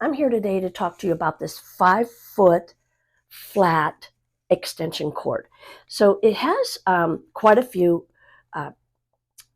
I'm here today to talk to you about this 5-foot flat extension cord. So it has quite a few uh,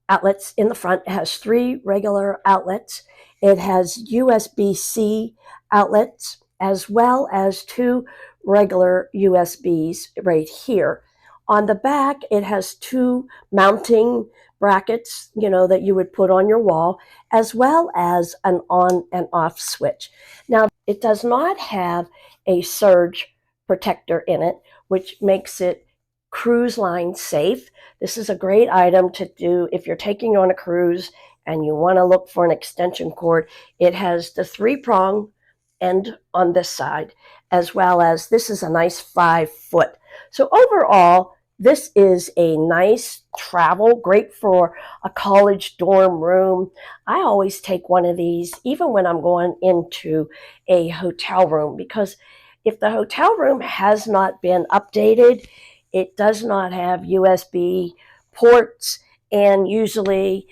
outlets in the front. It has 3 regular outlets. It has USB-C outlets as well as 2 regular USBs right here. On the back, it has 2 mounting brackets, that you would put on your wall, as well as an on and off switch. Now, it does not have a surge protector in it, which makes it cruise line safe. This is a great item to do if you're taking on a cruise and you want to look for an extension cord. It has the 3-prong end on this side, as well as this is a nice 5-foot. So overall, this is a nice travel, great for a college dorm room. I always take one of these, even when I'm going into a hotel room, because if the hotel room has not been updated, it does not have USB ports, and usually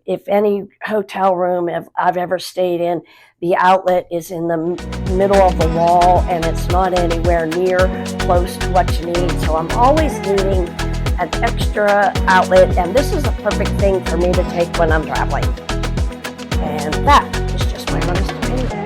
if any hotel room I've ever stayed in, the outlet is in the middle of the wall and it's not anywhere near close to what you need. So I'm always needing an extra outlet, and this is a perfect thing for me to take when I'm traveling. And that is just my honest opinion.